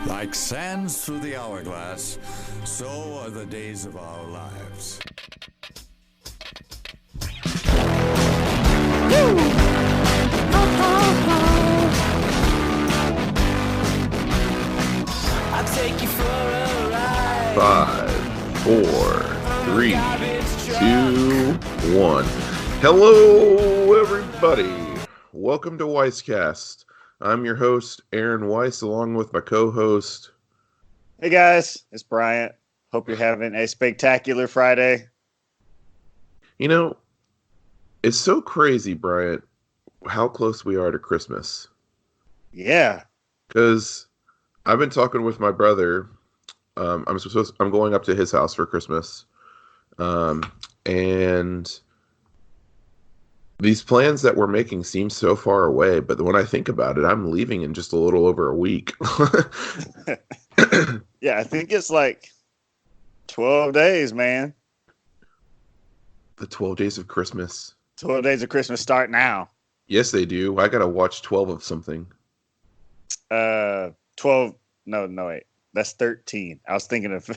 Like sands through the hourglass, so are the days of our lives. I'll take you for a ride. 5, 4, 3, 2, 1. Hello, everybody. Welcome to Weisscast. I'm your host, Aaron Weiss, along with my co-host. Hey guys, it's Bryant. Hope you're having a spectacular Friday. You know, it's so crazy, Bryant, how close we are to Christmas. Yeah. Because I've been talking with my brother. I'm going up to his house for Christmas. And these plans that we're making seem so far away, but when I think about it, I'm leaving in just a little over a week. Yeah, I think it's like 12 days, man. The 12 days of Christmas. 12 days of Christmas start now. Yes, they do. I gotta watch 12 of something. 12. No, wait. That's 13. I was thinking of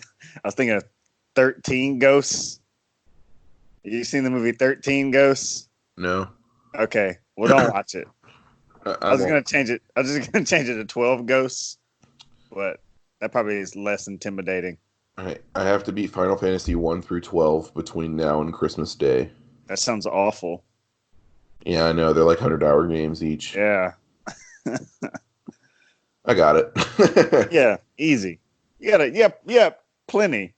13 Ghosts. You seen the movie 13 Ghosts? No. Okay. Well, don't watch it. I was won't. gonna change it. I was just gonna change it to 12 Ghosts, but that probably is less intimidating. I have to beat Final Fantasy 1 through 12 between now and Christmas Day. That sounds awful. Yeah, I know. They're like 100-hour games each. Yeah. I got it. Yeah, easy. You got plenty.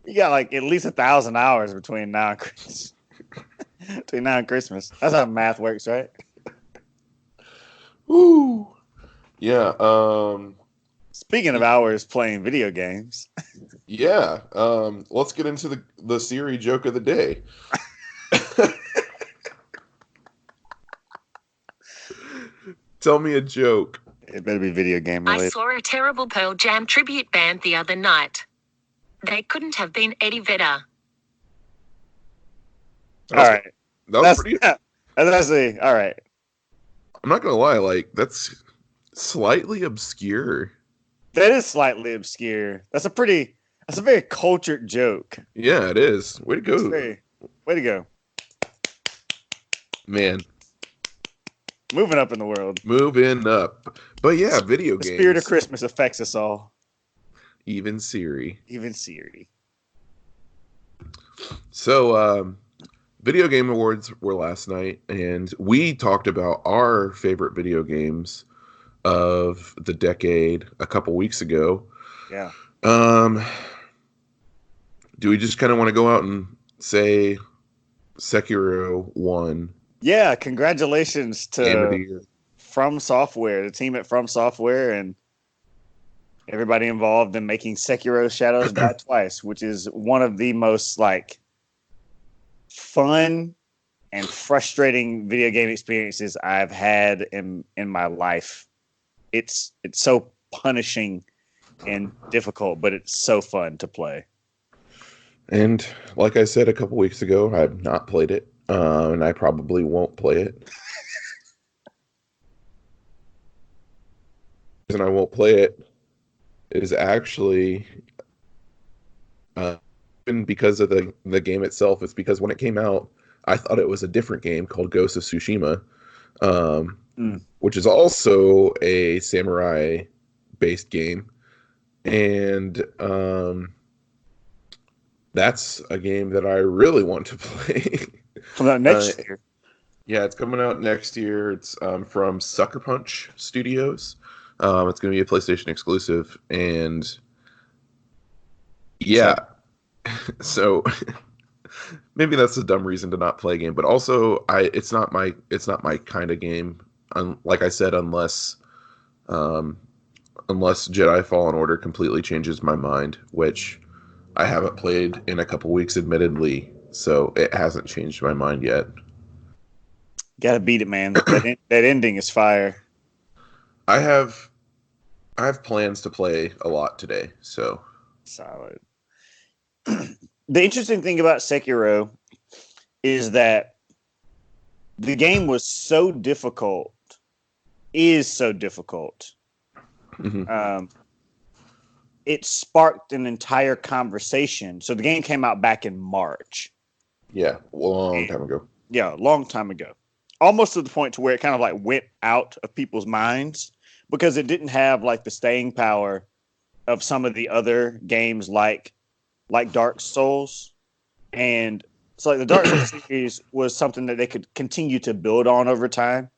You got like at least 1,000 hours between now and Christmas. Between now and Christmas. That's how math works, right? Woo! Yeah, Speaking of hours playing video games. yeah. Let's get into the Siri joke of the day. Tell me a joke. It better be video game I related. saw a terrible Pearl Jam tribute band the other night. They couldn't have been any better. All right. That was pretty. That's actually all right. I'm not gonna lie, like that's slightly obscure. That is slightly obscure. That's a very cultured joke. Yeah, it is. Way to go, Way to go. man. Moving up in the world. Moving up, but yeah, video The games. spirit of Christmas affects us all. Even Siri. Even Siri. So, video game awards were last night, and we talked about our favorite video games of the decade a couple weeks ago. Yeah. Do we just kind of want to go out and say Sekiro won Yeah, congratulations Game of the to Year? From Software, the team at From Software, and everybody involved in making Sekiro Shadows Die Twice, which is one of the most like fun and frustrating video game experiences I've had in my life. It's so punishing and difficult, but it's so fun to play. And like I said a couple weeks ago, I've not played it, and I probably won't play it. The reason I won't play it is actually because of the game itself. It's because when it came out, I thought it was a different game called Ghost of Tsushima, which is also a samurai-based game, and that's a game that I really want to play. From that next year. Yeah, it's coming out next year. It's from Sucker Punch Studios. It's going to be a PlayStation exclusive, and yeah, so maybe that's a dumb reason to not play a game. But also, it's not my kind of game. Like I said, unless Jedi Fallen Order completely changes my mind, which I haven't played in a couple weeks, admittedly, so it hasn't changed my mind yet. Gotta beat it, man. That ending is fire. I have plans to play a lot today, so Solid. The interesting thing about Sekiro is that the game was so difficult, is so difficult, Mhm. it sparked an entire conversation. So the game came out back in March. Yeah, a long time ago. Yeah, a long time ago. Almost to the point to where it kind of like went out of people's minds because it didn't have like the staying power of some of the other games like Dark Souls. And so like the Dark Souls series was something that they could continue to build on over time.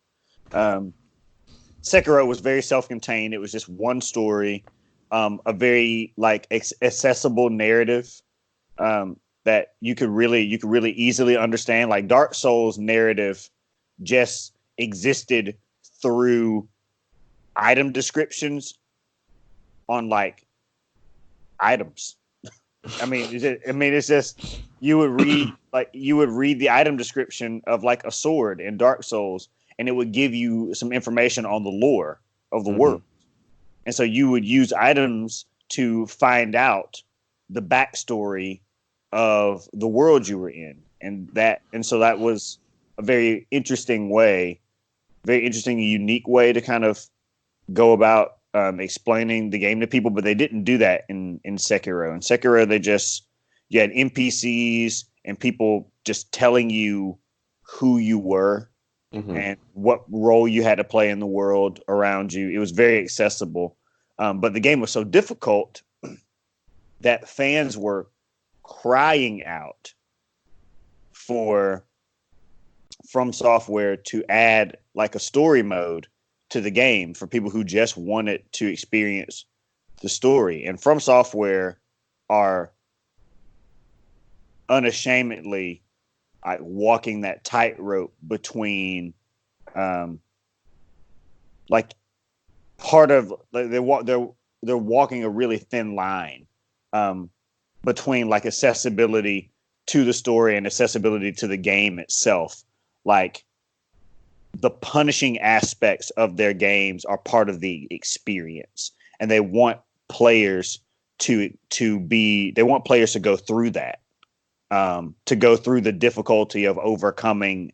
Sekiro was very self-contained. It was just one story, a very like accessible narrative that you could really easily understand. Like Dark Souls narrative just existed through item descriptions on like items. It's just you would read the item description of like a sword in Dark Souls, and it would give you some information on the lore of the world. And so you would use items to find out the backstory of the world you were in, and so that was a very interesting, unique way to kind of go about explaining the game to people. But they didn't do that in Sekiro. In Sekiro, you had NPCs and people just telling you who you were and what role you had to play in the world around you. It was very accessible, but the game was so difficult that fans were crying out for From Software to add like a story mode to the game for people who just wanted to experience the story. And From Software are unashamedly like walking that tightrope between like part of like they're walking a really thin line between like accessibility to the story and accessibility to the game itself. Like the punishing aspects of their games are part of the experience, and they want players to go through that, to go through the difficulty of overcoming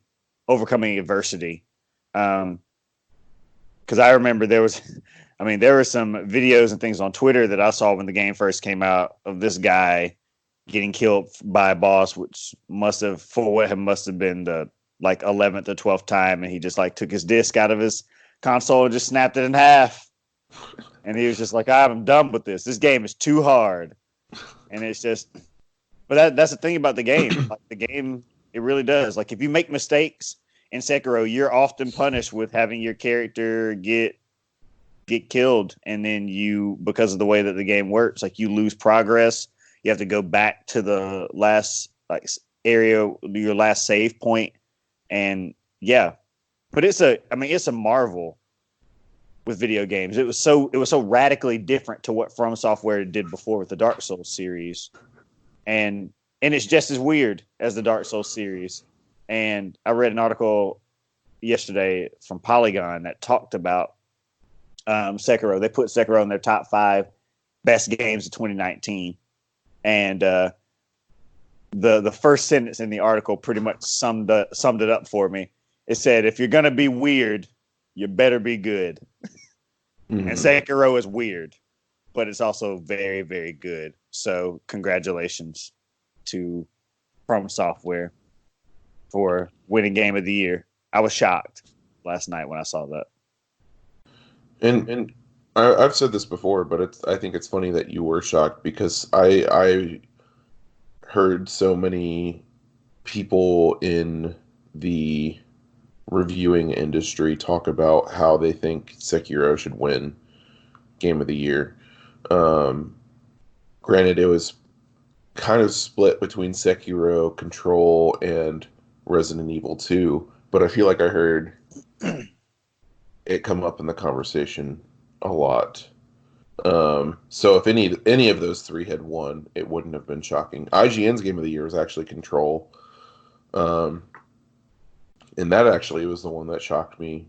adversity. Because I remember there were some videos and things on Twitter that I saw when the game first came out of this guy getting killed by a boss, which must have been the like 11th or 12th time, and he just like took his disc out of his console and just snapped it in half. And he was just like, I'm done with this. This game is too hard. And it's just, but that's the thing about the game. Like the game, it really does. Like if you make mistakes in Sekiro, you're often punished with having your character get killed. And then because of the way that the game works, like you lose progress. You have to go back to the last like area, your last save point. And yeah, but it's a marvel with video games. It was so radically different to what From Software did before with the Dark Souls series, and it's just as weird as the Dark Souls series. And I read an article yesterday from Polygon that talked about Sekiro. They put Sekiro in their top 5 best games of 2019, and the first sentence in the article pretty much summed it up for me. It said, if you're going to be weird, you better be good. And Sekiro is weird, but it's also very, very good. So congratulations to From Software for winning Game of the Year. I was shocked last night when I saw that. And I've said this before, but I think it's funny that you were shocked because I heard so many people in the reviewing industry talk about how they think Sekiro should win Game of the Year. Granted, it was kind of split between Sekiro, Control, and Resident Evil 2, but I feel like I heard it come up in the conversation a lot. So if any of those 3 had won, it wouldn't have been shocking. IGN's Game of the Year was actually Control. And that actually was the one that shocked me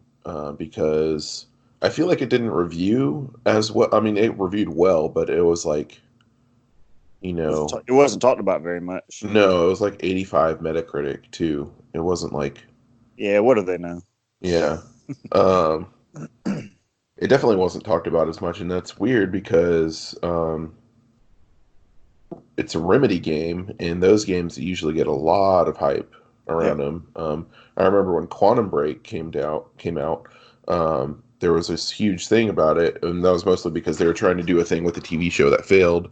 because I feel like it didn't review as well. I mean, it reviewed well, but it was like, it wasn't talked about very much. No, it was like 85 Metacritic too. It wasn't like, yeah, what do they know? Yeah. It definitely wasn't talked about as much, and that's weird because it's a Remedy game, and those games usually get a lot of hype around them. I remember when Quantum Break came out. There was this huge thing about it, and that was mostly because they were trying to do a thing with the TV show that failed.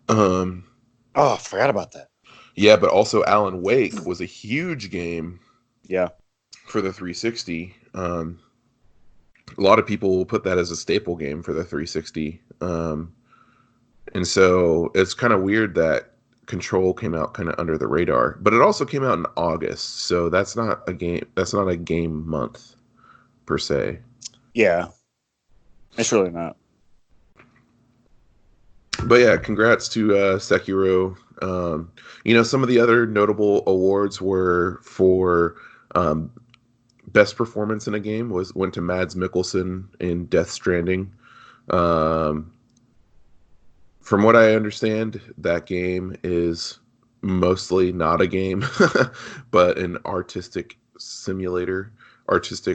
Oh, I forgot about that. Yeah, but also Alan Wake was a huge game. Yeah. For the 360. A lot of people will put that as a staple game for the 360. And so it's kind of weird that Control came out kind of under the radar, but it also came out in August, so that's not a game month per se. Yeah, it's really not. But yeah, congrats to Sekiro. Some of the other notable awards were for best performance in a game went to Mads Mikkelsen in Death Stranding. From what I understand, that game is mostly not a game, but an artistic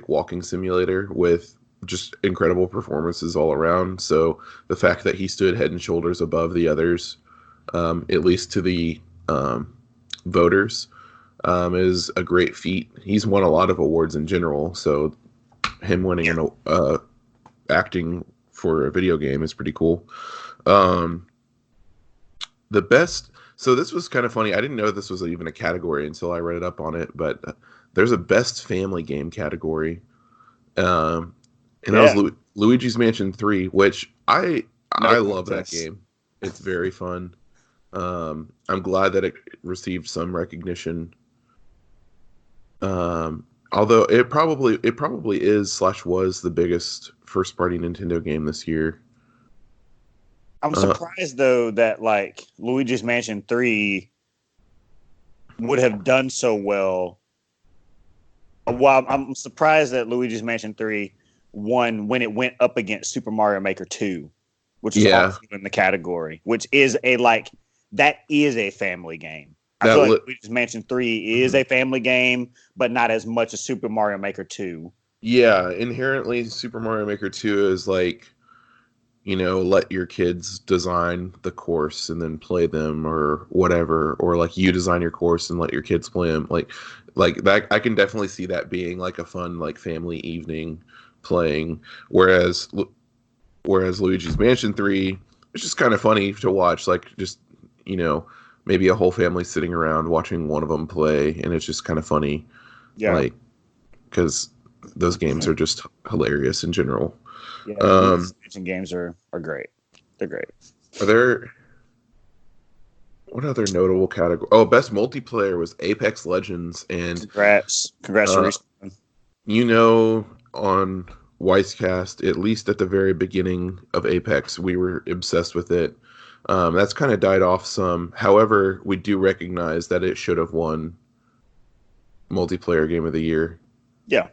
walking simulator with just incredible performances all around. So the fact that he stood head and shoulders above the others, at least to the voters, is a great feat. He's won a lot of awards in general, so him winning an acting for a video game is pretty cool. The best. So this was kind of funny. I didn't know this was even a category until I read it up on it. But there's a best family game category, and that was Luigi's Mansion 3, which I love that game. It's very fun. I'm glad that it received some recognition. Although it probably is / was the biggest first party Nintendo game this year. I'm surprised though that like Luigi's Mansion 3 would have done so well. Well, I'm surprised that Luigi's Mansion 3 won when it went up against Super Mario Maker 2, which is also in the category, which is that is a family game. I feel like Luigi's Mansion 3 is a family game, but not as much as Super Mario Maker 2. Yeah, inherently Super Mario Maker 2 is like, let your kids design the course and then play them or whatever, or like you design your course and let your kids play them. Like that, I can definitely see that being like a fun like family evening playing. Whereas Luigi's Mansion 3, it's just kind of funny to watch. Like just maybe a whole family sitting around watching one of them play, and it's just kind of funny. Yeah, like because those games are just hilarious in general. Yeah, games are great. They're great. What other notable category? Oh, best multiplayer was Apex Legends, and congrats to Respawn. On Weisscast, at least at the very beginning of Apex, we were obsessed with it. That's kind of died off some. However, we do recognize that it should have won multiplayer game of the year. Yeah.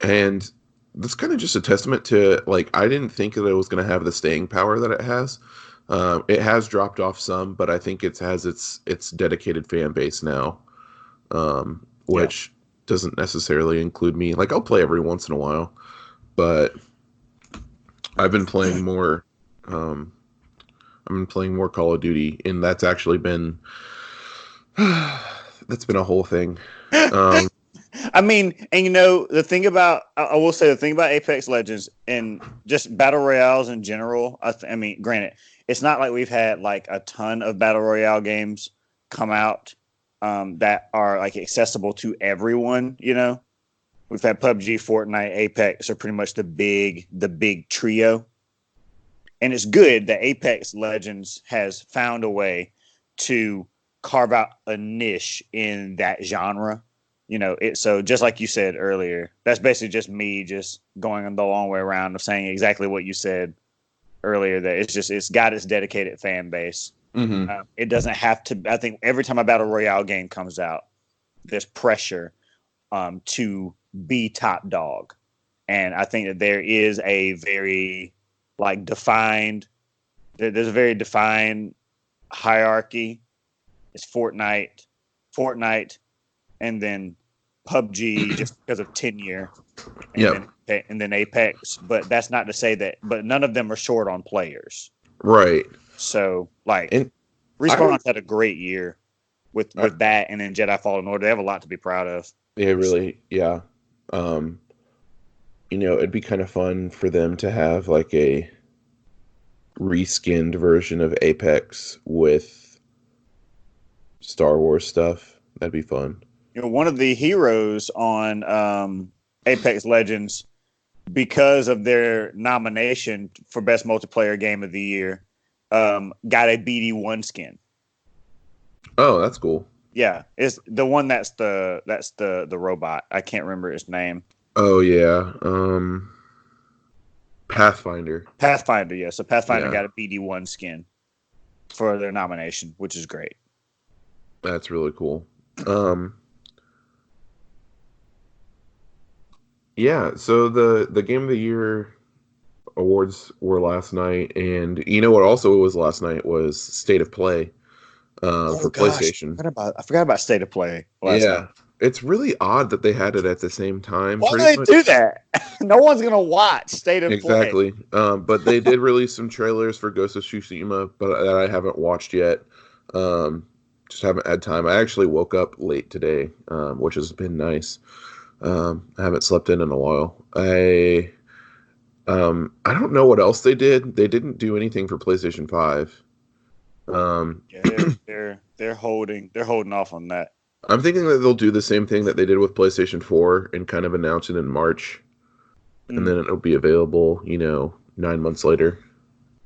And that's kind of just a testament to, like, I didn't think that it was going to have the staying power that it has. It has dropped off some, but I think it has its dedicated fan base now, which doesn't necessarily include me. Like, I'll play every once in a while, but I've been playing more. I've been playing more Call of Duty, and that's actually been that's been a whole thing. I mean, and the thing about I will say the thing about Apex Legends and just battle royales in general. I mean, granted, it's not like we've had like a ton of battle royale games come out that are like accessible to everyone. We've had PUBG, Fortnite, Apex are pretty much the big trio, and it's good that Apex Legends has found a way to carve out a niche in that genre. So just like you said earlier, that's basically just me just going the long way around of saying exactly what you said earlier, that it's got its dedicated fan base. Mm-hmm. It doesn't have to. I think every time a battle royale game comes out, there's pressure to be top dog, and I think that there is a very defined. There's a very defined hierarchy. It's Fortnite, and then PUBG just because of tenure, and then Apex. But that's not to say that. But none of them are short on players. Right. So, like, And Respawn's had a great year with that, and then Jedi Fallen Order. They have a lot to be proud of. yeah, really, yeah. It'd be kind of fun for them to have like a reskinned version of Apex with Star Wars stuff. That'd be fun. One of the heroes on Apex Legends, because of their nomination for Best Multiplayer Game of the Year, got a BD1 skin. Oh, that's cool. Yeah, it's the one that's the robot. I can't remember his name. Oh yeah, Pathfinder. Pathfinder, yeah. So Pathfinder got a BD1 skin for their nomination, which is great. That's really cool. Yeah, so the Game of the Year awards were last night, and you know what also was last night was State of Play for PlayStation. I forgot about State of Play last night. It's really odd that they had it at the same time. Why do they do that? No one's gonna watch State of Play. Exactly. But they did release some trailers for Ghost of Tsushima, but that I haven't watched yet. Just haven't had time. I actually woke up late today, which has been nice. I haven't slept in a while. I don't know what else they did. They didn't do anything for PlayStation 5. They're holding off on that. I'm thinking that they'll do the same thing that they did with PlayStation 4 and kind of announce it in March. And then it'll be available, 9 months later,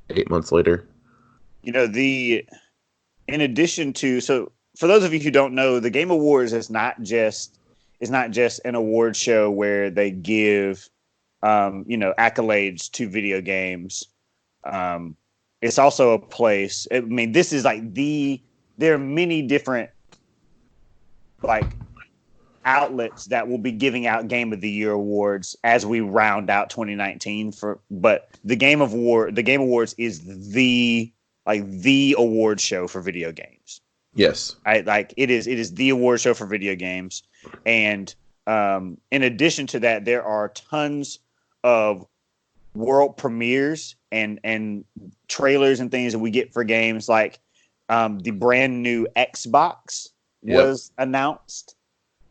8 months later. In addition to, so for those of you who don't know, the Game Awards is not just an award show where they give, accolades to video games. It's also a place. I mean, this is like there are many different outlets that will be giving out Game of the Year awards as we round out 2019. But the Game Awards is the award show for video games. Yes, it is the award show for video games, and in addition to that, there are tons of world premieres and trailers and things that we get for games. Like the brand new Xbox was announced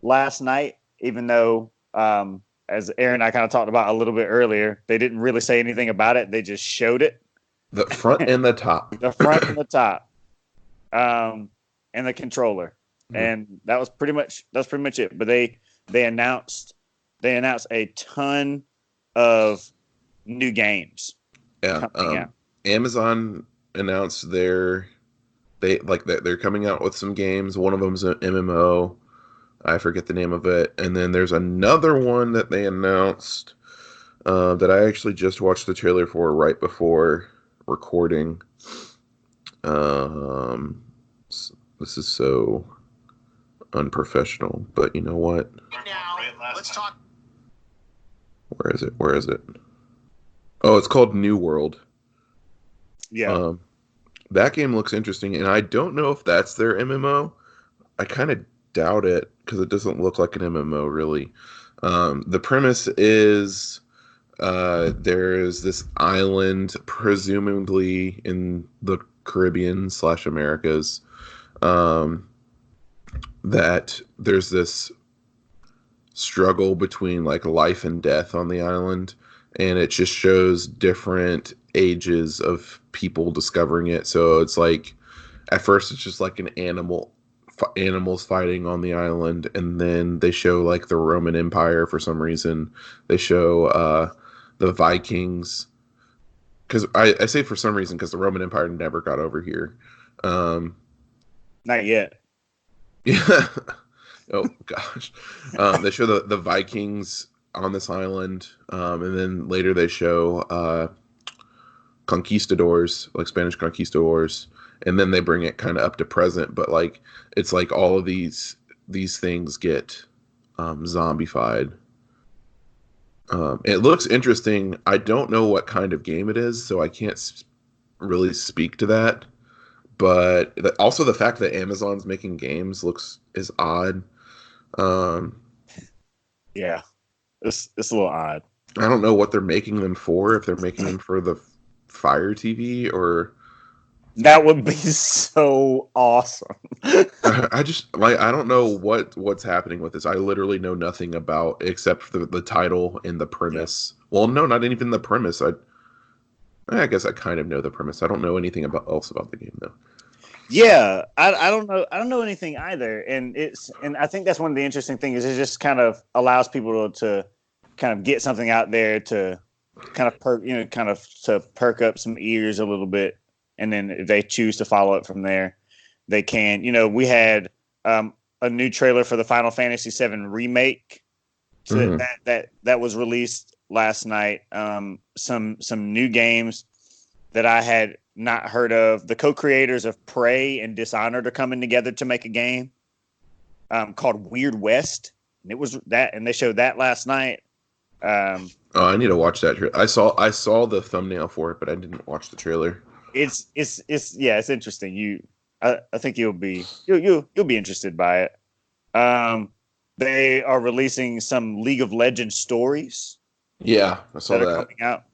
last night, even though as Aaron and I kind of talked about a little bit earlier, they didn't really say anything about it. They just showed it. The front and the top. The front and the top. And the controller. And that's pretty much it. But they announced a ton of new games. Yeah. Amazon announced they're coming out with some games. One of them's an MMO. I forget the name of it. And then there's another one that they announced that I actually just watched the trailer for right before recording. This is so unprofessional, but you know what? Now, let's talk. Where is it? Oh, it's called New World. Yeah. That game looks interesting, and I don't know if that's their MMO. I kind of doubt it because it doesn't look like an MMO really. The premise is there is this island, presumably in the Caribbean / Americas, that there's this struggle between life and death on the island, and it just shows different ages of people discovering it. So it's at first it's just like an animals fighting on the island, and then they show the Roman Empire for some reason. They show the Vikings, because I say for some reason because the Roman Empire never got over here. Not yet. Yeah. Oh gosh. They show the Vikings on this island, and then later they show conquistadors, Spanish conquistadors, and then they bring it kind of up to present. But it's all of these things get zombified. It looks interesting. I don't know what kind of game it is, so I can't really speak to that. But also the fact that Amazon's making games is odd. Yeah, it's a little odd. I don't know what they're making them for. If they're making them for the Fire TV or That would be so awesome. I just like I don't know what's happening with this. I literally know nothing about except for the title and the premise. Well, no, not even the premise. I guess I kind of know the premise. I don't know anything else about the game though. Yeah, I don't know. I don't know anything either, and I think that's one of the interesting things. Is it just kind of allows people to kind of get something out there to kind of perk up some ears a little bit, and then if they choose to follow it from there, they can. We had a new trailer for the Final Fantasy VII remake, so that was released last night. Some new games that I had not heard of. The co-creators of Prey and Dishonored are coming together to make a game called Weird West, and it was that, and they showed that last night. I need to watch that. I saw the thumbnail for it, but I didn't watch the trailer. It's interesting. I think you'll be interested by it. They are releasing some League of Legends stories. Yeah, I saw that. Coming out.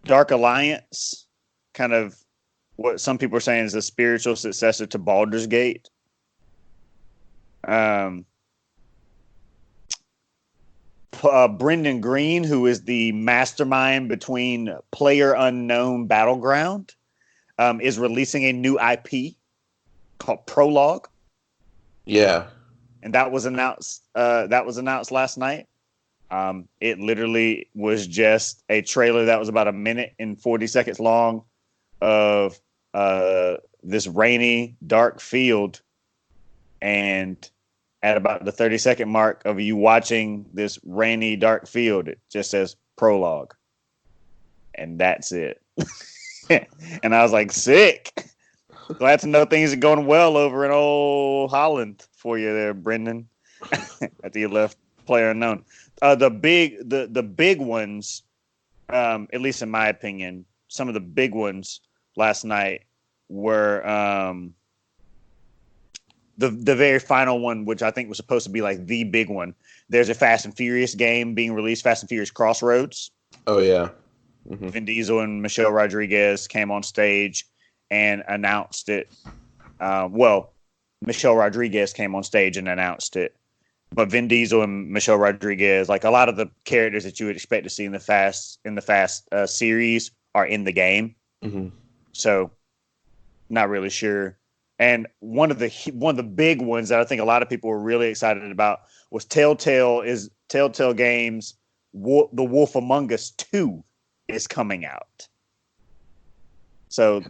Dark Alliance, kind of what some people are saying is a spiritual successor to Baldur's Gate. Brendan Green, who is the mastermind between PlayerUnknown Battleground, is releasing a new IP called Prologue. Yeah, and that was announced. That was announced last night. It literally was just a trailer that was about 1 minute and 40 seconds long of this rainy, dark field. And at about the 30-second mark of you watching this rainy, dark field, it just says Prologue. And that's it. And I was like, sick. Glad to know things are going well over in old Holland for you there, Brendan. After you left PlayerUnknown. The big ones, at least in my opinion, some of the big ones last night were the very final one, which I think was supposed to be like the big one. There's a Fast and Furious game being released, Fast and Furious Crossroads. Oh yeah. Vin Diesel and Michelle Rodriguez came on stage and announced it. Michelle Rodriguez came on stage and announced it. But Vin Diesel and Michelle Rodriguez, like a lot of the characters that you would expect to see in the Fast series, are in the game. Mm-hmm. So, not really sure. And one of the big ones that I think a lot of people were really excited about was Telltale Games. The Wolf Among Us 2 is coming out. So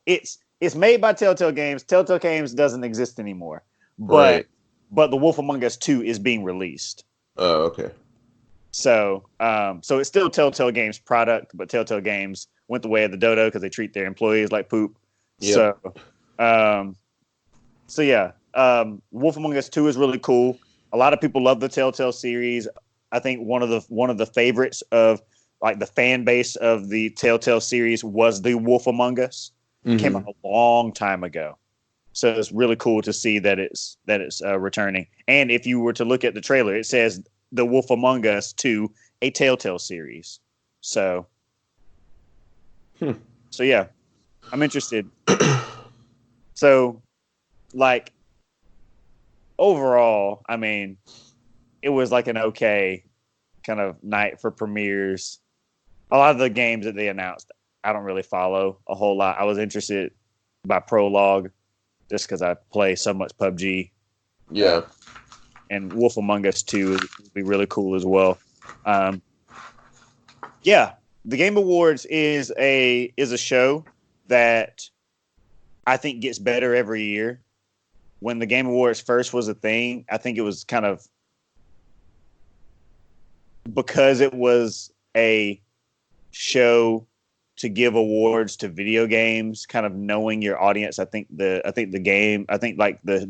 it's made by Telltale Games. Telltale Games doesn't exist anymore, but The Wolf Among Us 2 is being released. Oh, okay. So it's still Telltale Games product, but Telltale Games went the way of the dodo because they treat their employees like poop. Yep. Wolf Among Us 2 is really cool. A lot of people love the Telltale series. I think one of the favorites of like the fan base of the Telltale series was The Wolf Among Us. Mm-hmm. Came out a long time ago. So it's really cool to see that it's returning. And if you were to look at the trailer, it says The Wolf Among Us 2, a Telltale series. So yeah, I'm interested. So, like, overall, I mean, it was like an okay kind of night for premieres. A lot of the games that they announced, I don't really follow a whole lot. I was interested by Prologue just because I play so much PUBG. Yeah. And Wolf Among Us 2 would be really cool as well. Yeah, the Game Awards is a show that I think gets better every year. When the Game Awards first was a thing, I think it was kind of because it was a show to give awards to video games, kind of knowing your audience. I think the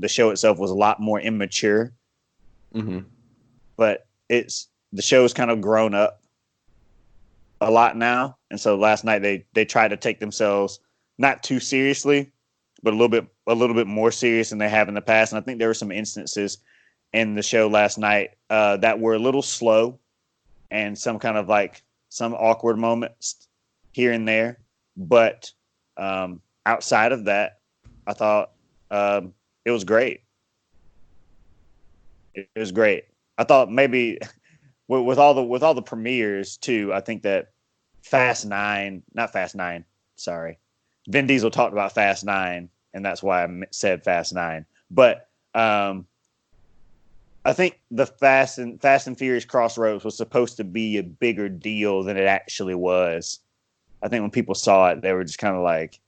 show itself was a lot more immature. Mm-hmm. But the show's kind of grown up a lot now. And so last night they tried to take themselves not too seriously, but a little bit more serious than they have in the past. And I think there were some instances in the show last night that were a little slow and some kind of like some awkward moments here and there. But outside of that, I thought it was great. It was great. I thought maybe with all the premieres too. I think that Vin Diesel talked about Fast 9, and that's why I said Fast 9. But I think the Fast and Furious Crossroads was supposed to be a bigger deal than it actually was. I think when people saw it, they were just kind of like,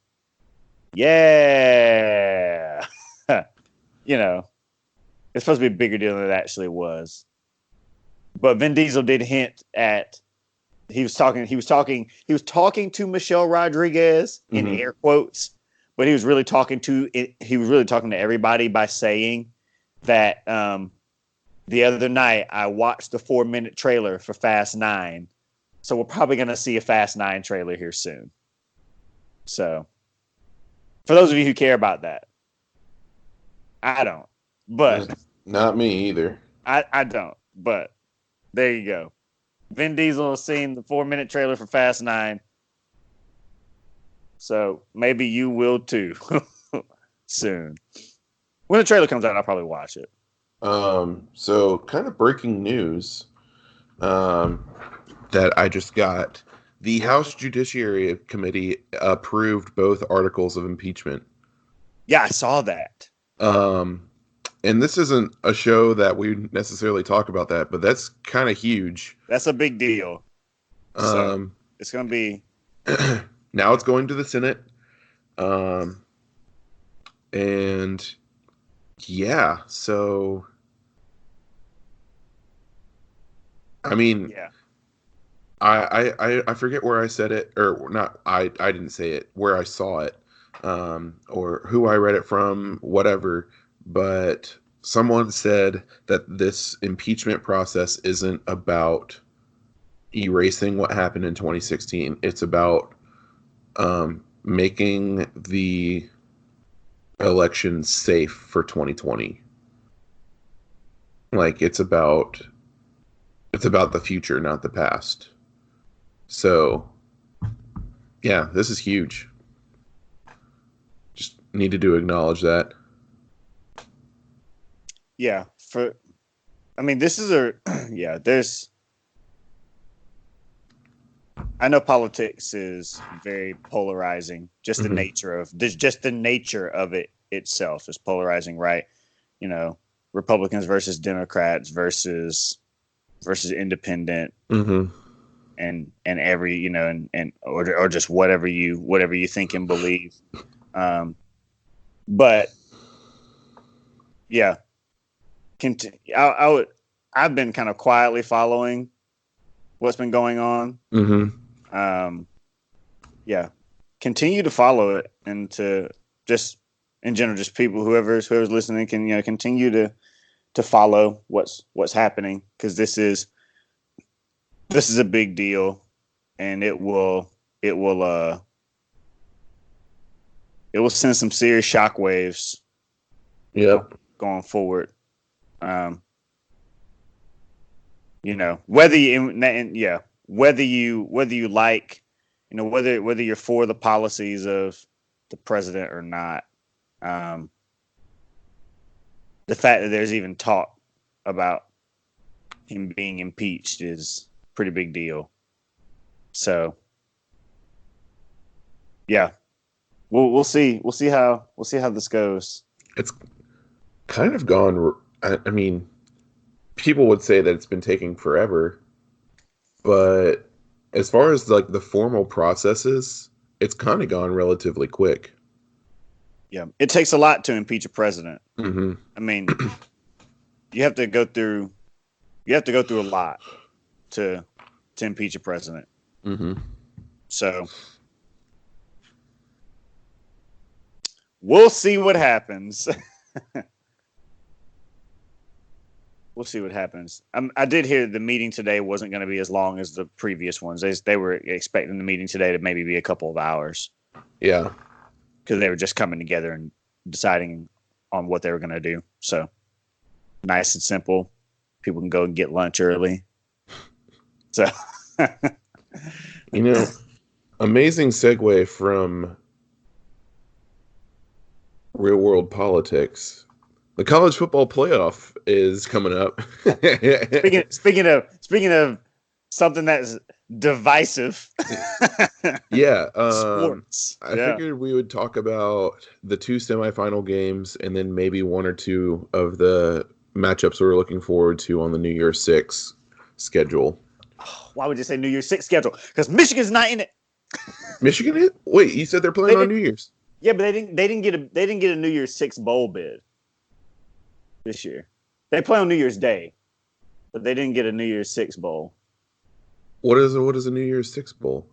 yeah. You know, it's supposed to be a bigger deal than it actually was. But Vin Diesel did hint at he was talking to Michelle Rodriguez in air quotes, but he was really talking to everybody by saying that the other night I watched the 4-minute trailer for Fast 9. So we're probably going to see a Fast 9 trailer here soon. So for those of you who care about that, I don't, but not me either. I don't, but there you go. Vin Diesel has seen the 4-minute trailer for Fast 9. So maybe you will too soon. When the trailer comes out, I'll probably watch it. So kind of breaking news that I just got. The House Judiciary Committee approved both articles of impeachment. Yeah, I saw that. And this isn't a show that we necessarily talk about that, but that's kind of huge. That's a big deal. So it's going to be... Now it's going to the Senate. And yeah, so... I mean... Yeah. I forget where I said it, or not. I didn't say it. Where I saw it, or who I read it from, whatever. But someone said that this impeachment process isn't about erasing what happened in 2016. It's about making the election safe for 2020. Like it's about the future, not the past. So, yeah, this is huge. Just needed to acknowledge that. Yeah, this is I know politics is very polarizing. Just the nature of it itself is polarizing, right? You know, Republicans versus Democrats versus independent. And every, you know, and or just whatever you think and believe. But yeah, I've been kind of quietly following what's been going on. Yeah, continue to follow it, and to just in general, just people, whoever's listening can, you know, continue to follow what's happening, because this is a big deal, and it will send some serious shockwaves. Yep. Going forward. You know, whether you like, you know, whether you're for the policies of the president or not, the fact that there's even talk about him being impeached is a pretty big deal. So, yeah, we'll see how this goes. It's kind of gone. I mean, people would say that it's been taking forever, but as far as like the formal processes, it's kind of gone relatively quick. Yeah, it takes a lot to impeach a president. I mean, you have to go through a lot to impeach a president. So we'll see what happens. We'll see what happens. I did hear the meeting today wasn't going to be as long as the previous ones. They were expecting the meeting today to maybe be a couple of hours. Yeah. Because they were just coming together and deciding on what they were going to do. So nice and simple. People can go and get lunch early. So, You know, amazing segue from real world politics. The college football playoff is coming up. speaking of something that's divisive, Yeah, sports. I figured we would talk about the two semifinal games and then maybe one or two of the matchups we're looking forward to on the New Year's Six schedule. Why would you say New Year's Six schedule? Because Michigan's not in it. Michigan is? Wait, you said they're playing on New Year's. Yeah, but they didn't get a New Year's Six bowl bid this year. They play on New Year's Day, but they didn't get a New Year's Six bowl. What is a New Year's Six bowl?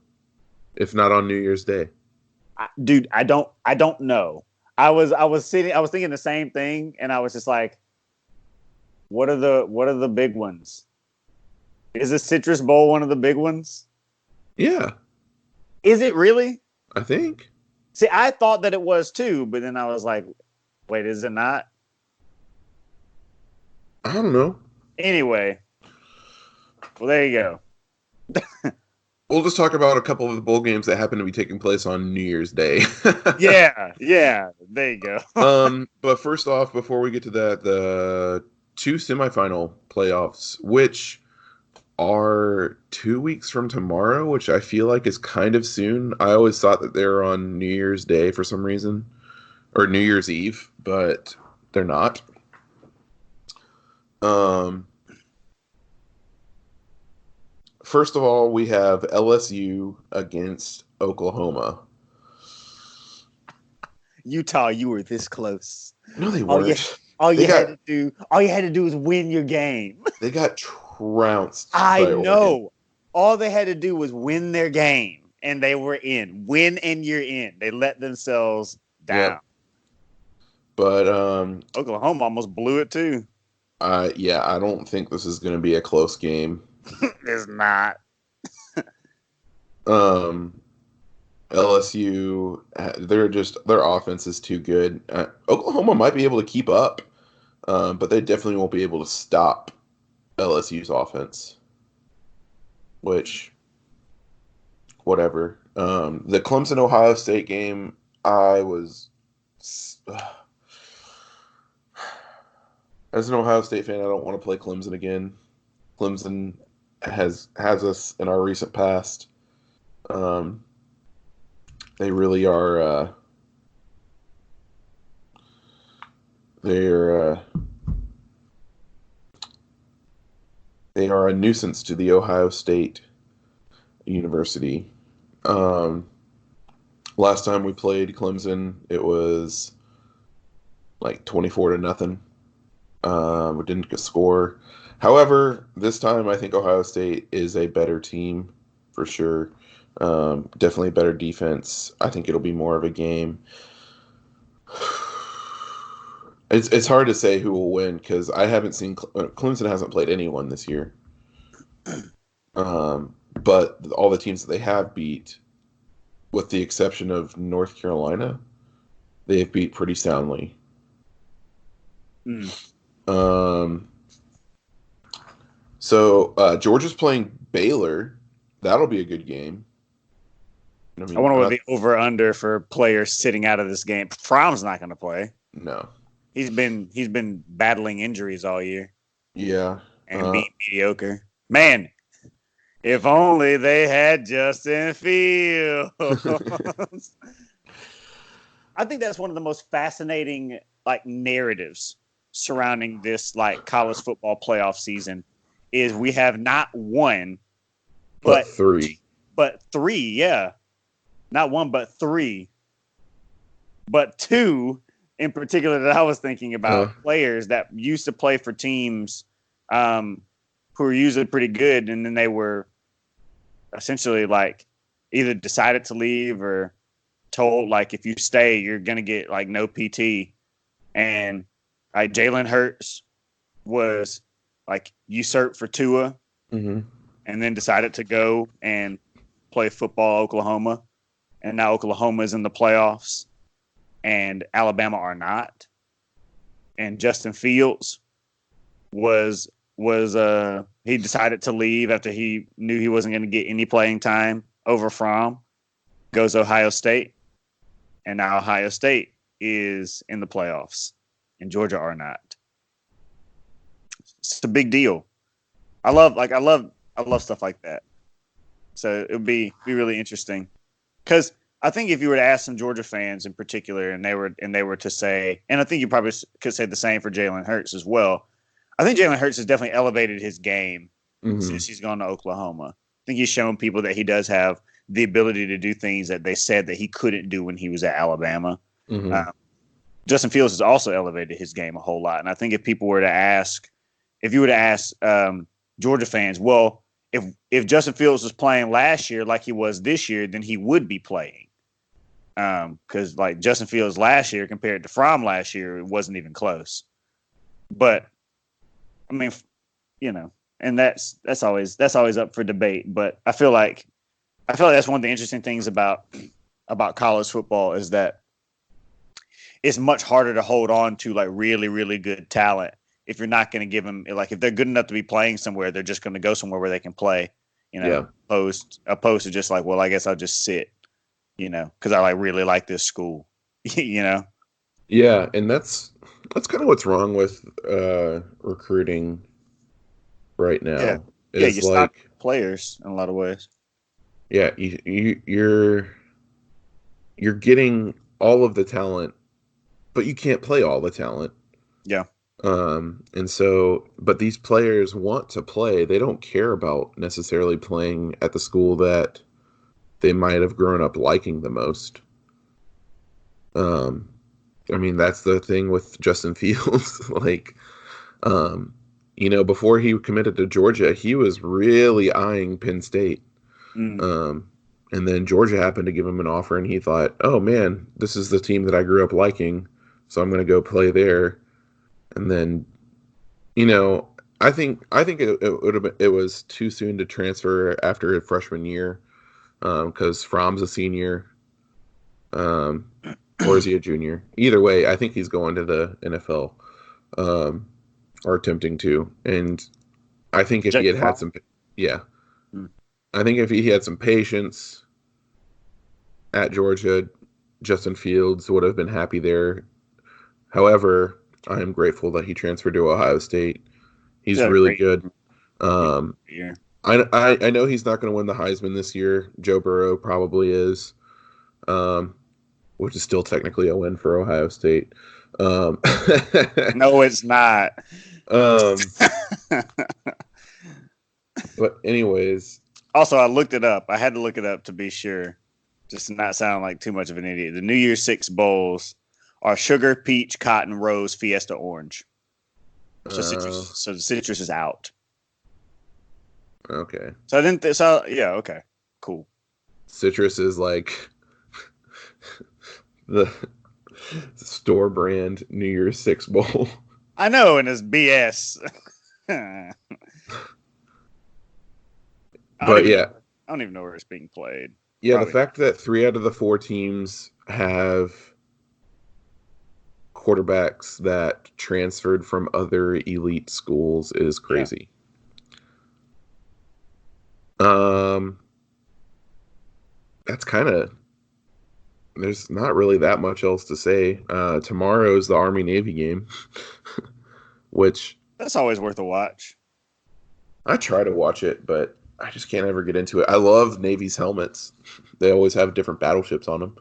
If not on New Year's Day, Dude, I don't know. I was thinking the same thing, and I was just like, what are the big ones? Is the Citrus Bowl one of the big ones? yeah, Is it really? I think. See, I thought that it was too, but then I was like, wait, is it not? I don't know. Anyway, well, there you go. We'll just talk about a couple of the bowl games that happen to be taking place on New Year's Day. Yeah, there you go. But first off, before we get to that, the two semifinal playoffs, which are 2 weeks from tomorrow, which I feel like is kind of soon. I always thought that they're on New Year's Day for some reason, or New Year's Eve, but they're not. First of all, we have LSU against Oklahoma. Utah, you were this close. No, they All weren't. you, all you had to do was win your game. They got trounced. I by know. Oregon. All they had to do was win their game, and they were in. Win and you're in. They let themselves down. Yep. But Oklahoma almost blew it too. I don't think this is going to be a close game. It's not. LSU, their offense is too good. Oklahoma might be able to keep up, but they definitely won't be able to stop LSU's offense. Which, whatever. The Clemson Ohio State game, as an Ohio State fan, I don't want to play Clemson again. Clemson has us in our recent past. They really are. They are a nuisance to the Ohio State University. Last time we played Clemson, it was like 24-0. We didn't score. However, this time I think Ohio State is a better team for sure. Definitely a better defense. I think it'll be more of a game. It's hard to say who will win because I haven't seen Clemson hasn't played anyone this year. But all the teams that they have beat, with the exception of North Carolina, they have beat pretty soundly. So Georgia's playing Baylor. That'll be a good game. I wonder what the over/under for players sitting out of this game. Fromm's not going to play. No, he's been battling injuries all year. Yeah, and being mediocre. Man, if only they had Justin Fields. I think that's one of the most fascinating narratives surrounding this college football playoff season. Is we have not one, but three. But three, yeah. Not one, but three. But two, in particular, that I was thinking about, players that used to play for teams who were usually pretty good, and then they were essentially either decided to leave or told, if you stay, you're going to get, no PT. And Jalen Hurts was usurped for Tua, and then decided to go and play football at Oklahoma, and now Oklahoma is in the playoffs, and Alabama are not. And Justin Fields was he decided to leave after he knew he wasn't going to get any playing time over Fromm. Goes Ohio State, and now Ohio State is in the playoffs, and Georgia are not. It's a big deal. I love stuff like that. So it would be really interesting, because I think if you were to ask some Georgia fans in particular, and they were to say, and I think you probably could say the same for Jalen Hurts as well. I think Jalen Hurts has definitely elevated his game since he's gone to Oklahoma. I think he's shown people that he does have the ability to do things that they said that he couldn't do when he was at Alabama. Justin Fields has also elevated his game a whole lot. And I think if you were to ask Georgia fans, well, if Justin Fields was playing last year like he was this year, then he would be playing. Because like Justin Fields last year compared to Fromm last year, it wasn't even close. But I mean, and that's always up for debate. But I feel like that's one of the interesting things about college football is that it's much harder to hold on to like really, really good talent if you're not going to give them, like, if they're good enough to be playing somewhere, they're just going to go somewhere where they can play, opposed to just like, well, I guess I'll just sit, because I like really like this school, Yeah, and that's kind of what's wrong with recruiting right now. Yeah, you stop players in a lot of ways. Yeah, you're getting all of the talent, but you can't play all the talent. Yeah. And so, but these players want to play. They don't care about necessarily playing at the school that they might have grown up liking the most. I mean, that's the thing with Justin Fields. Like, before he committed to Georgia, he was really eyeing Penn State. And then Georgia happened to give him an offer, and he thought, oh man, this is the team that I grew up liking, so I'm going to go play there. And then, I think it was too soon to transfer after his freshman year, because Fromm's a senior, or is he a junior? Either way, I think he's going to the NFL, or attempting to. And I think if he had some, I think if he had some patience at Georgia, Justin Fields would have been happy there. However, I am grateful that he transferred to Ohio State. He's really good. I know he's not going to win the Heisman this year. Joe Burrow probably is, which is still technically a win for Ohio State. No, it's not. But anyways. Also, I looked it up. I had to look it up to be sure, just to not sound like too much of an idiot. The New Year's Six bowls are sugar, peach, cotton, rose, fiesta, orange. So the citrus is out. Okay. So I didn't. Yeah. Okay. Cool. Citrus is like the store brand New Year's Six bowl. I know, and it's BS. But yeah, I don't even know where it's being played. Yeah, Probably. The fact that 3 out of the 4 teams have quarterbacks that transferred from other elite schools is crazy. Yeah. That's kind of, there's not really that much else to say. Tomorrow's the Army-Navy game, which... That's always worth a watch. I try to watch it, but I just can't ever get into it. I love Navy's helmets. They always have different battleships on them.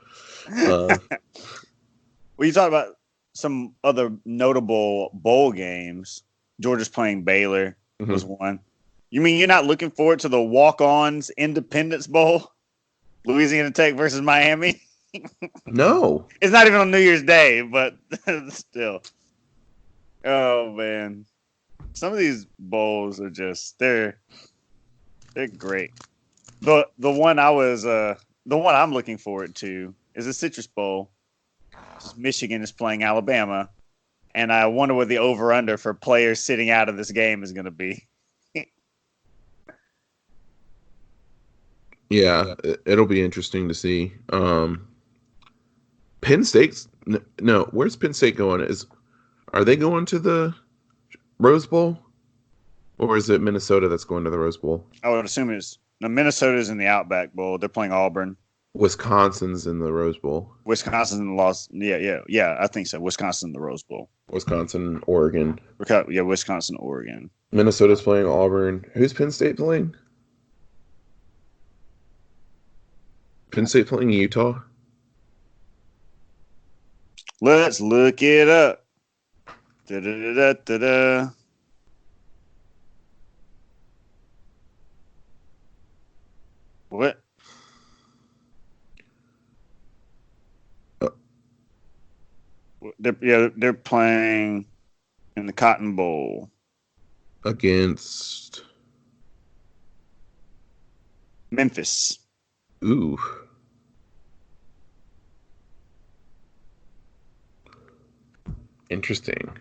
Well, you talk about some other notable bowl games. Georgia's playing Baylor was one. You mean you're not looking forward to the Walk-Ons Independence Bowl? Louisiana Tech versus Miami? No. It's not even on New Year's Day, but still. Oh, man. Some of these bowls are just, they're great. The one I'm looking forward to is the Citrus Bowl. Michigan is playing Alabama, and I wonder what the over-under for players sitting out of this game is going to be. Yeah, it'll be interesting to see. Penn State's no. Where's Penn State going? Are they going to the Rose Bowl? Or is it Minnesota that's going to the Rose Bowl? I would assume Minnesota's in the Outback Bowl. They're playing Auburn. Wisconsin's in the Rose Bowl. Wisconsin in the loss. Yeah. I think so. Wisconsin in the Rose Bowl. Wisconsin, Oregon. Yeah, Wisconsin, Oregon. Minnesota's playing Auburn. Who's Penn State playing? Penn State playing Utah? Let's look it up. Da-da-da-da-da-da. What? They're playing in the Cotton Bowl Against Memphis. Ooh. Interesting.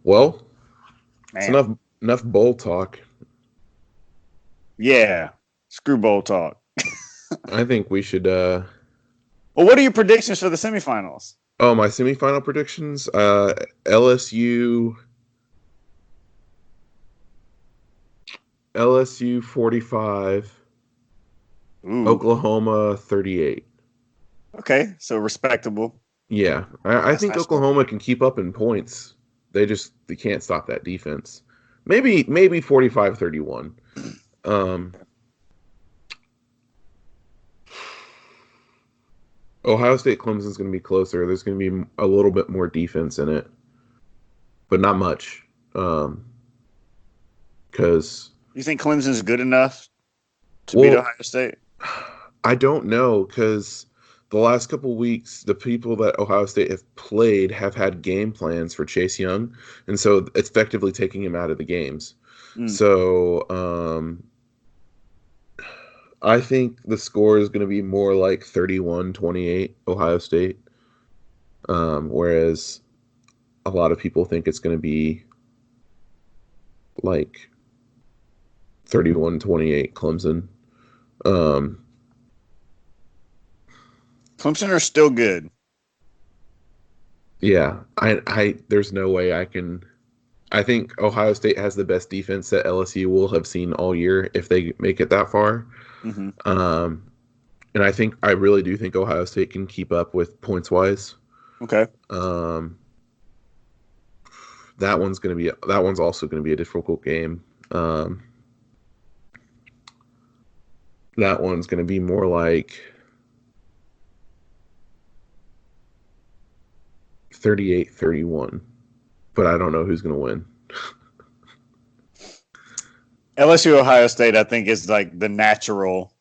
Well, it's enough bowl talk. Yeah. Screw bowl talk. I think we should Well, what are your predictions for the semifinals? Oh, my semifinal predictions. LSU 45. Ooh. Oklahoma 38. Okay, so respectable. Yeah, I think nice. Oklahoma can keep up in points. They can't stop that defense. Maybe 45-31. Ohio State Clemson's going to be closer. There's going to be a little bit more defense in it, but not much. Because you think Clemson's good enough to beat Ohio State? I don't know, because the last couple of weeks, the people that Ohio State have played have had game plans for Chase Young, and so it's effectively taking him out of the games. So I think the score is going to be more like 31-28 Ohio State, whereas a lot of people think it's going to be like 31-28 Clemson. Clemson are still good. Yeah, I there's no way I can. I think Ohio State has the best defense that LSU will have seen all year if they make it that far. Mm-hmm. And I really do think Ohio State can keep up with points wise. Okay. That one's also going to be a difficult game. That one's going to be more like 38-31, but I don't know who's going to win. LSU Ohio State, I think, is like the natural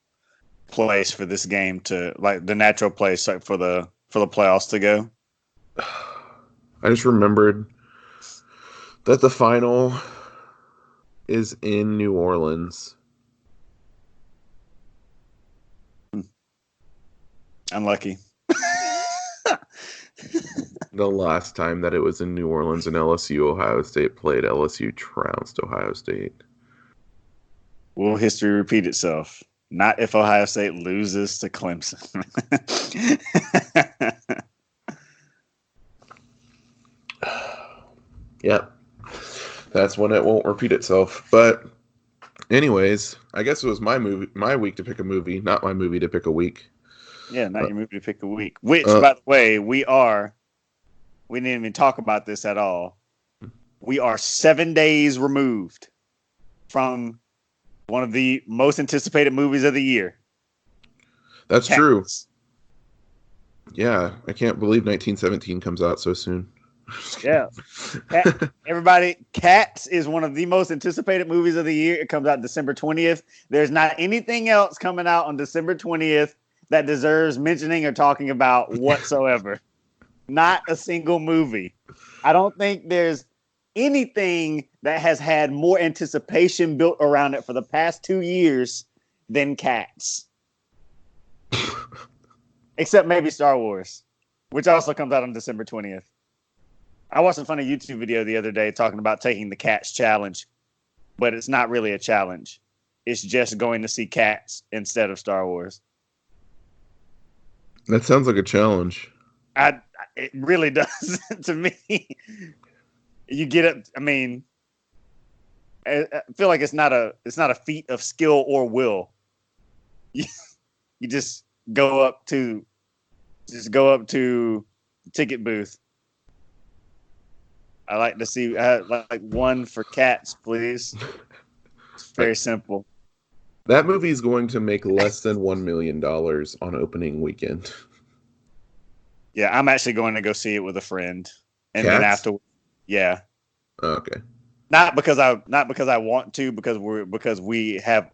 place for this game for the playoffs to go. I just remembered that the final is in New Orleans. Unlucky. The last time that it was in New Orleans and LSU Ohio State played, LSU trounced Ohio State. Will history repeat itself? Not if Ohio State loses to Clemson. Yep. That's when it won't repeat itself. But anyways, I guess it was my week to pick a movie, not my movie to pick a week. Yeah, not your movie to pick a week. Which, by the way, we didn't even talk about this at all. We are 7 days removed from one of the most anticipated movies of the year. That's Cats. True. Yeah, I can't believe 1917 comes out so soon. Yeah. Everybody, Cats is one of the most anticipated movies of the year. It comes out December 20th. There's not anything else coming out on December 20th that deserves mentioning or talking about whatsoever. Not a single movie. I don't think there's anything that has had more anticipation built around it for the past 2 years than Cats. Except maybe Star Wars, which also comes out on December 20th. I watched a funny YouTube video the other day talking about taking the Cats challenge, but it's not really a challenge. It's just going to see Cats instead of Star Wars. That sounds like a challenge. It really does to me. You get it. I mean, I feel like it's not a feat of skill or will. You just go up to the ticket booth. I like to see like one for Cats, please. It's very simple. That movie is going to make less than $1 million on opening weekend. Yeah, I'm actually going to go see it with a friend, and Cats? then after, yeah, Okay. not because I want to, because we have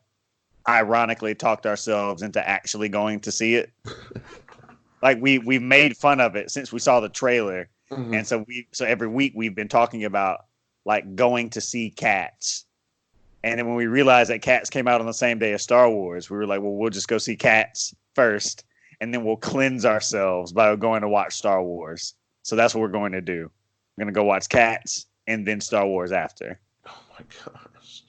ironically talked ourselves into actually going to see it. Like we've made fun of it since we saw the trailer, and so every week we've been talking about like going to see Cats. And then when we realized that Cats came out on the same day as Star Wars, we were like, well, we'll just go see Cats first, and then we'll cleanse ourselves by going to watch Star Wars. So that's what we're going to do. We're going to go watch Cats and then Star Wars after. Oh my gosh.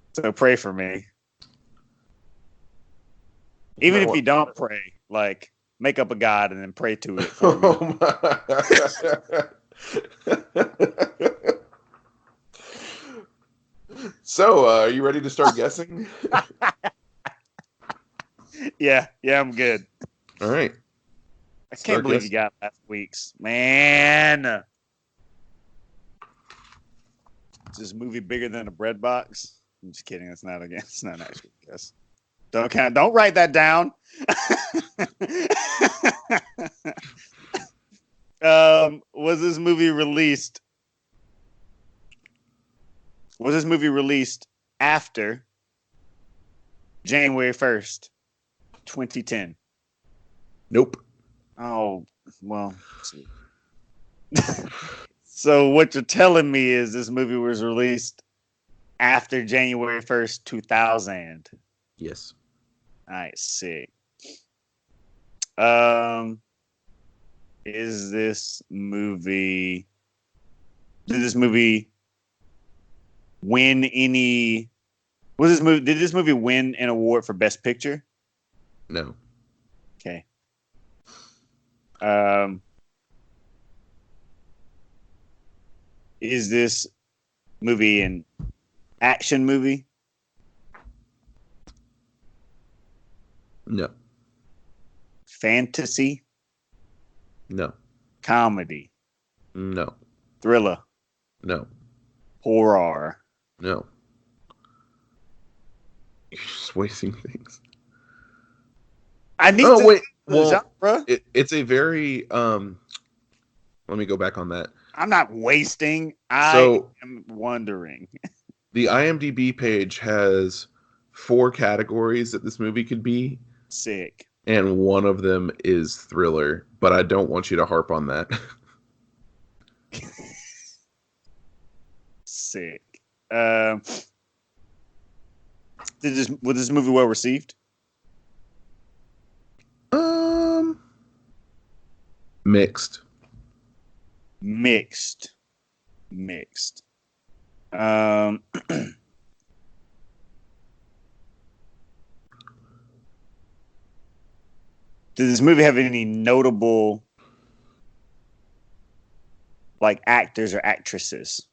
So pray for me. Even if you don't pray, like make up a god and then pray to it for me. Oh my. So, are you ready to start guessing? Yeah, I'm good. All right. I can't believe you got last week's. Man. Is this movie bigger than a bread box? I'm just kidding. It's not an actual guess. Don't write that down. Was this movie released after January 1st, 2010? Nope. Oh, well. So what you're telling me is this movie was released after January 1st, 2000. Yes. I see. Is this movie? Did this movie win any? Did this movie win an award for Best Picture? No. Okay. Is this movie an action movie? No. Fantasy? No. Comedy? No. Thriller? No. Horror? No. You're just wasting things. I need Oh, to wait. the Well, genre. it's a very let me go back on that. I'm not wasting. So- I am wondering. The IMDb page has 4 categories that this movie could be, Sick. and one of them is thriller, but I don't want you to harp on that. Sick. Was this movie well received? Mixed. Mixed. Did this movie have any notable like actors or actresses?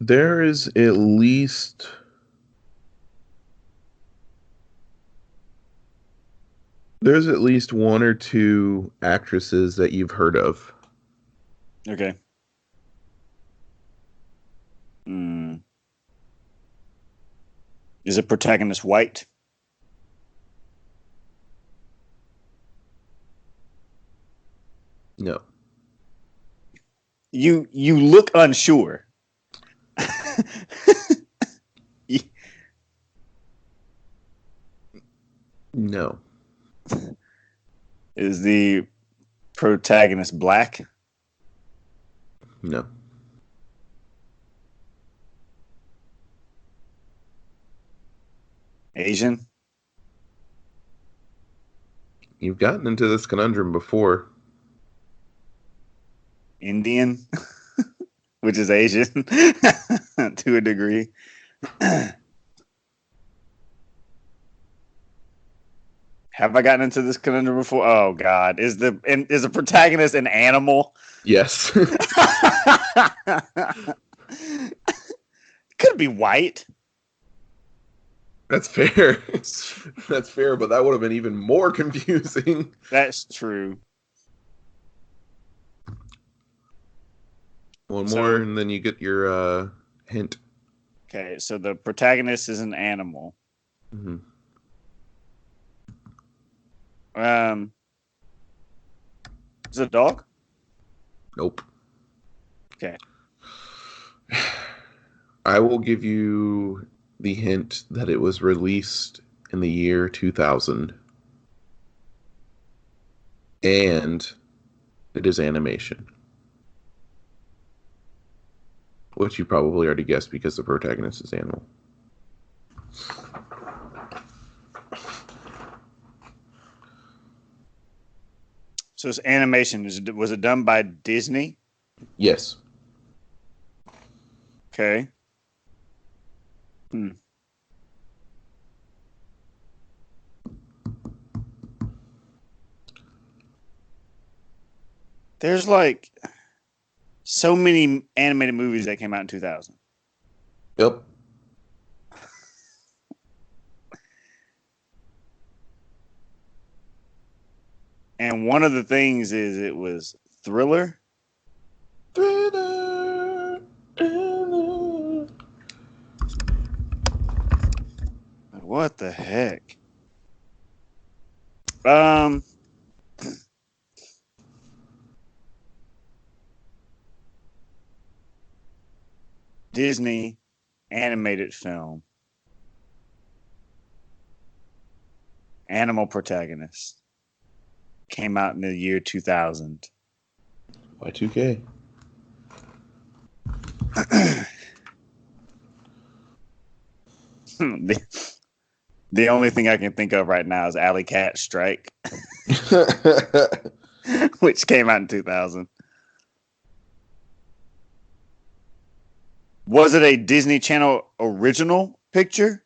There is at least one or two actresses that you've heard of. Okay. Is the protagonist white? No. You look unsure. No. Is the protagonist black? No. Asian? You've gotten into this conundrum before. Indian? which is Asian to a degree. Have I gotten into this conundrum before? Oh God, is the protagonist an animal? Yes. Could be white. That's fair. That's fair, but that would have been even more confusing. That's true. One more, and then you get your hint. Okay, so the protagonist is an animal. Mm-hmm. Is it a dog? Nope. Okay. I will give you the hint that it was released in the year 2000. And it is animation. Which you probably already guessed because the protagonist is animal. So it's animation. Was it done by Disney? Yes. Okay. There's like so many animated movies that came out in 2000. Yep. And one of the things is it was Thriller. What the heck? Disney animated film. Animal protagonist. Came out in the year 2000. Y2K. The only thing I can think of right now is Alley Cat Strike, which came out in 2000. Was it a Disney Channel original picture?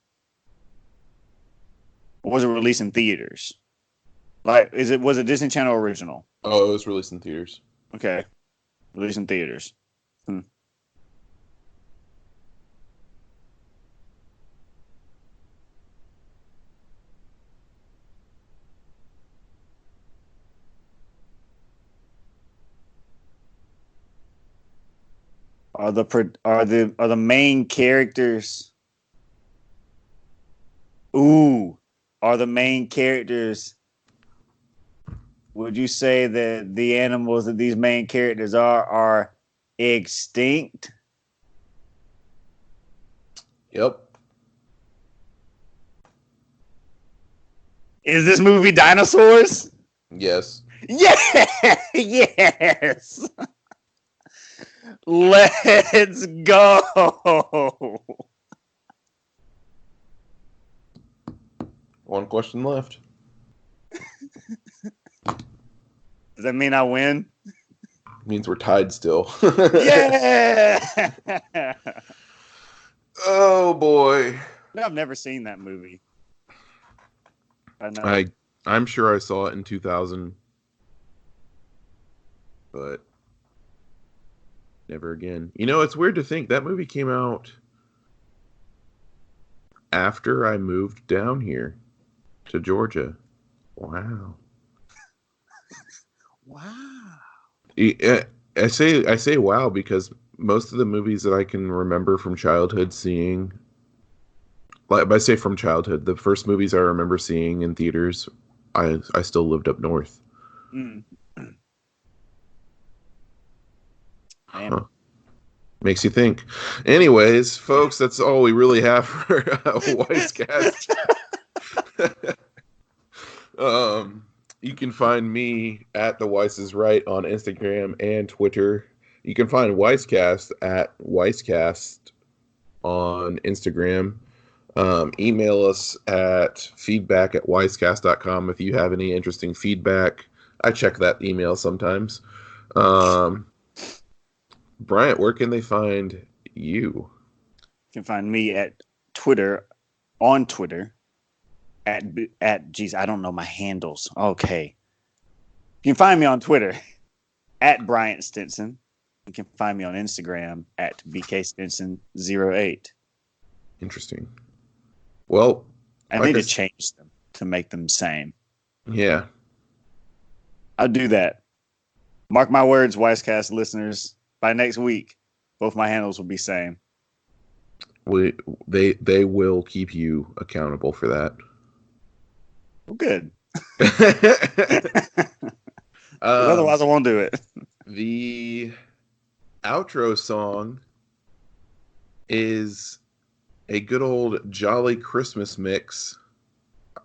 Or was it released in theaters? Was it Disney Channel original? Oh, it was released in theaters. Okay. Released in theaters. Are the main characters? Ooh, are the main characters? Would you say that the animals that these main characters are extinct? Yep. Is this movie dinosaurs? Yes. Yeah, yes. Let's go. One question left. Does that mean I win? Means we're tied still. Yeah. Oh boy. No, I've never seen that movie. I know. I'm sure I saw it in 2000, but never again. You know, it's weird to think that movie came out after I moved down here to Georgia. Wow. Wow. I say wow because most of the movies that I can remember from childhood seeing, like I say from childhood, the first movies I remember seeing in theaters, I still lived up north. Huh. Makes you think. Anyways, folks, that's all we really have for Wisecast. You can find me at The Weiss is Right on Instagram and Twitter. You can find Wisecast at Wisecast on Instagram. Email us at feedback@wisecast.com if you have any interesting feedback. I check that email sometimes. Bryant, where can they find you? You can find me at Twitter, on Twitter, geez, I don't know my handles. Okay. You can find me on Twitter at Bryant Stinson. You can find me on Instagram at BKStinson08. Interesting. Well, I need to change them to make them same. Yeah. I'll do that. Mark my words, Wisecast listeners. By next week, both my handles will be same. They will keep you accountable for that. Well, good. Otherwise, I won't do it. The outro song is a good old Jolly Christmas mix,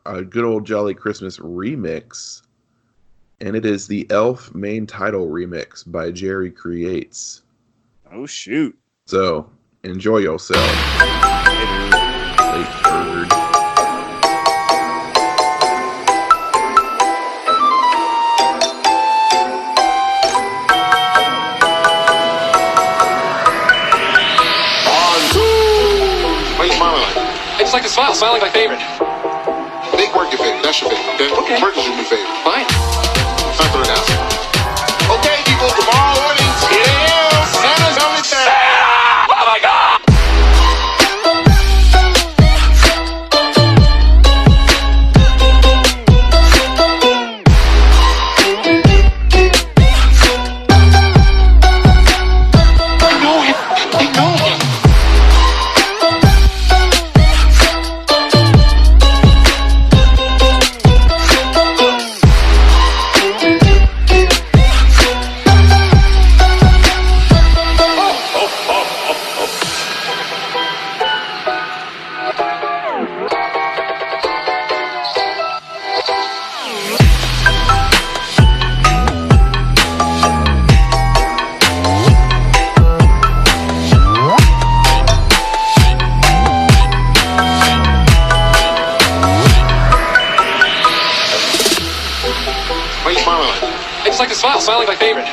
a good old Jolly Christmas remix, and it is the Elf main title remix by Jerry Creates. Oh, shoot. So, enjoy yourself. Late bird. It's like a smile. Smiling my favorite. Make work your favorite. That's your favorite. Okay? Work is your new favorite. Fine. Time for it now. Okay, people, tomorrow morning, it is Santa's only thing. Oh my God! I know him. Why are you smiling like that? It's like a smile. Smiling my favorite.